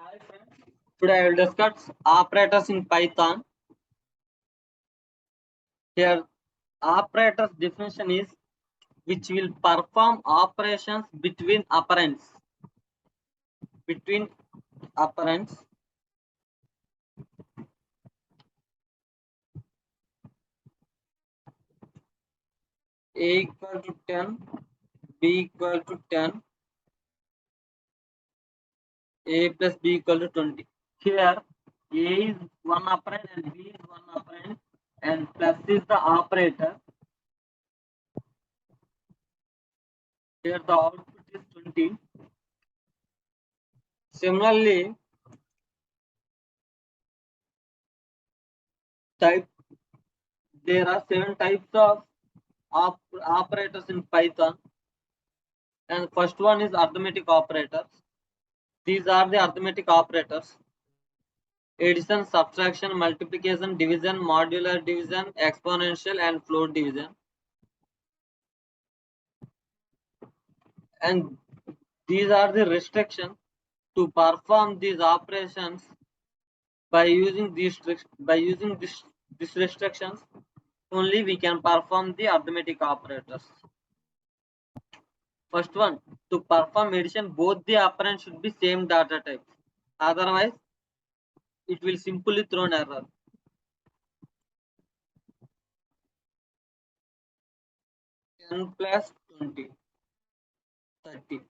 Hi friends. Today I will discuss operators in Python. Here, operators definition is which will perform operations between operands. Between operands. A equal to 10, B equal to 10, A plus B equal to 20. Here, A is one operand and B is one operand and plus is the operator. Here the output is 20. Similarly, there are 7 types of operators in Python, and first one is arithmetic operators. These are the arithmetic operators: addition, subtraction, multiplication, division, modular division, exponential, and float division. And these are the restrictions to perform these operations. By using these restrictions, only we can perform the arithmetic operators. First one, to perform addition, both the operands should be same data type. Otherwise, it will simply throw an error. Ten plus 20, 30.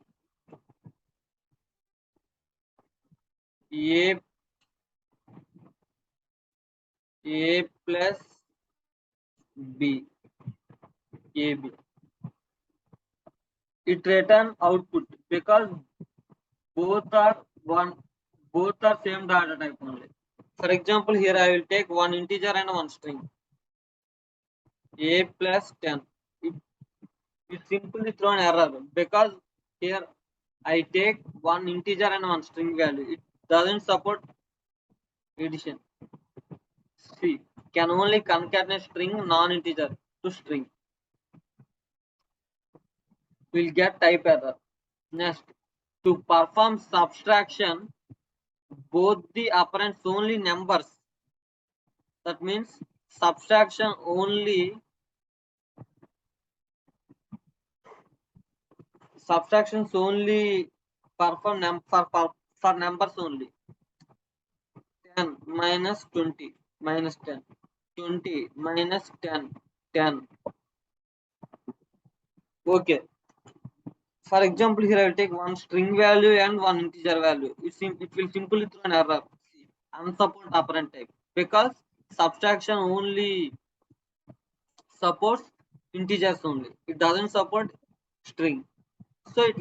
A plus B, AB. It return output because both are same data type only. For example, here I will take one integer and one string. A plus 10. It simply throw an error because here I take one integer and one string value. It doesn't support addition. C can only concatenate string non-integer to string. We'll get type error. Next, to perform subtraction, both the operands only numbers. That means subtraction only subtractions only perform for numbers only. 10 minus 20 minus 10, 20 minus 10, 10. Okay. For example, here I will take one string value and one integer value. It will simply throw an error. Unsupported operand type because subtraction only supports integers only. It doesn't support string. So it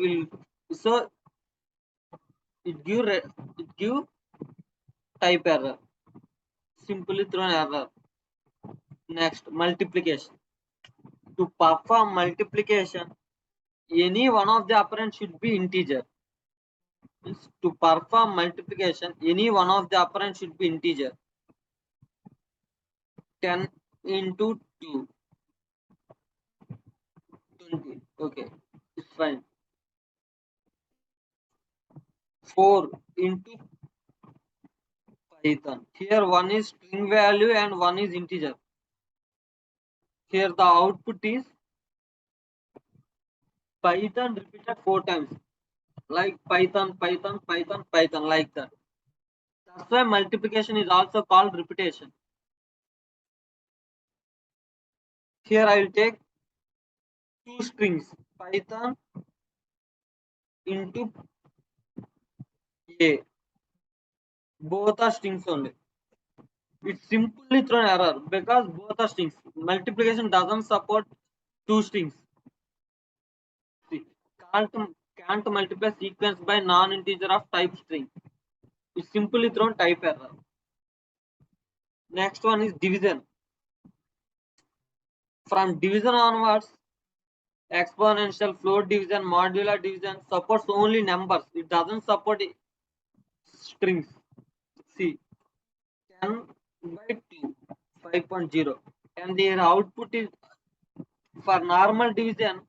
give type error. Simply throw an error. Next, multiplication. To perform multiplication, any one of the operands should be integer. To perform multiplication, any one of the operands should be integer. 10 into 2, 20. Okay, it's fine. 4 into Python. Here one is string value and one is integer. Here the output is Python repeated 4 times. Like Python, Python, Python, Python, like that. That's why multiplication is also called repetition. Here I will take 2 strings, Python into A. Both are strings only. It simply throw an error because both are strings. Multiplication doesn't support 2 strings. See, can't multiply sequence by non-integer of type string. It simply thrown type error. Next one is division. From division onwards, exponential, float division, modular division supports only numbers. It doesn't support strings. See, 10 by 2, 5.0. And their output is, for normal division,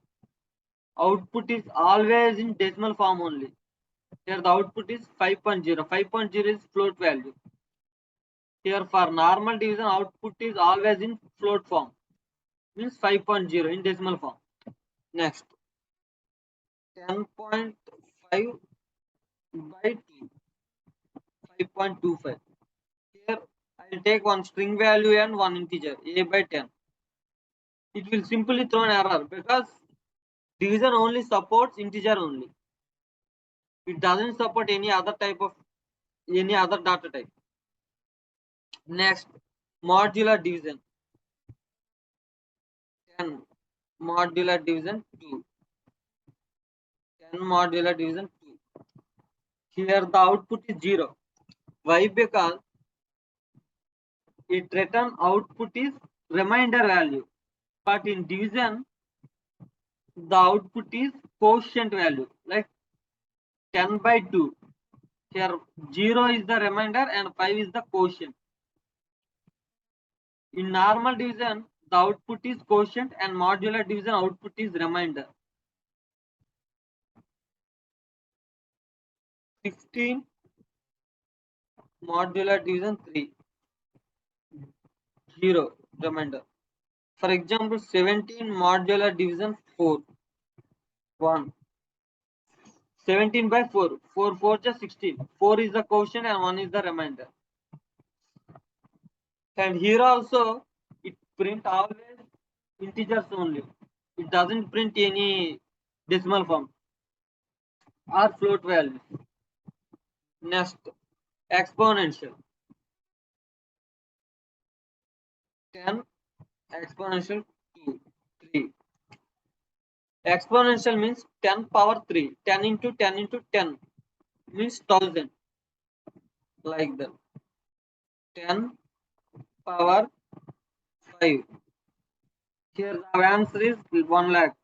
output is always in decimal form only. Here the output is 5.0. 5.0 is float value. Here for normal division, output is always in float form, means 5.0 in decimal form. Next, 10.5 by 2, 5.25. Here I will take one string value and one integer, a by 10. It will simply throw an error because division only supports integer only. It doesn't support any other data type. Next, modular division. 10 modular division 2. 10 modular division 2. Here the output is 0. Why? Because it return output is remainder value. But in division, the output is quotient value, like 10 by 2. Here 0 is the remainder and 5 is the quotient. In normal division, the output is quotient and modular division output is remainder. 16 modular division 3, 0 remainder. For example, 17 modular division 4, 1. 17 by 4, 4 4 just 16. 4 is the quotient and 1 is the remainder. And here also it print always integers only. It doesn't print any decimal form or float value. Next, exponential. 10 exponential 2, 3. Exponential means 10 power 3. 10 into 10 into 10 means 1000. Like that. 10 power 5. Here the answer is 1 lakh.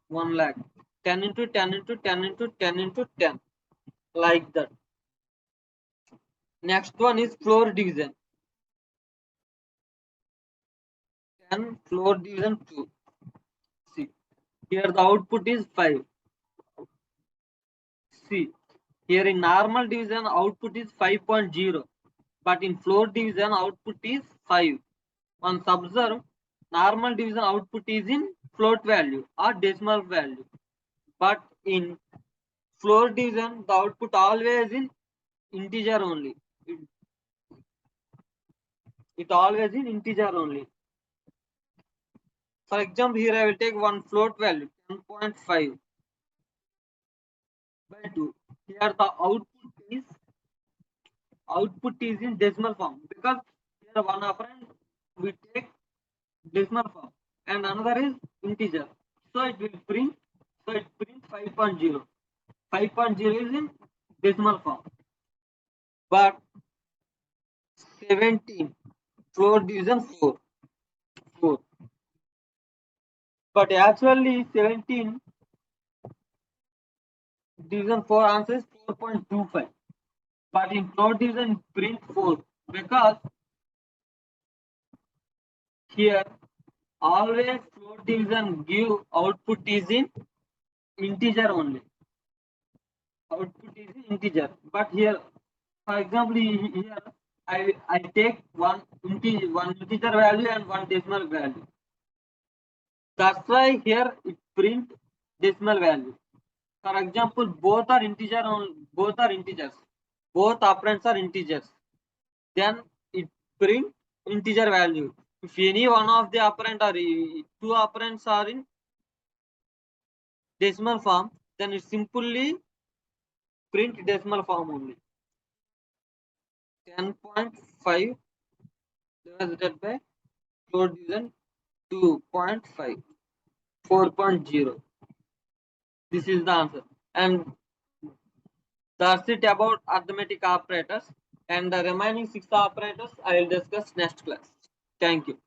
1 lakh. 10 into 10 into 10 into 10 into 10. Like that. Next one is floor division. 10 floor division 2. See. Here the output is 5. See. Here in normal division output is 5.0. But in floor division output is 5. Once observe, normal division output is in float value or decimal value. But in floor division, the output always in integer only. It always in integer only. For example, here I will take one float value 10.5 by 2. Here the output is in decimal form because here one operand we take decimal form and another is integer. So it will print. So it prints 5.0. 5.0 is in decimal form. But 17 floor division 4. 4. But actually 17 division 4 answer is 4.25. But in floor division print 4 because here always floor division give output is in integer only. Output is in integer. But here, for example, here I take one integer value and one decimal value. That's why here it print decimal value. For example, both are integers. Both operands are integers. Then it print integer value. If any one of the operand or two operands are in decimal form, then it simply print decimal form only. 10.5 divided by floor division 2.5, 4.0. This is the answer. And that's it about arithmetic operators. And the remaining 6 operators I will discuss next class. Thank you.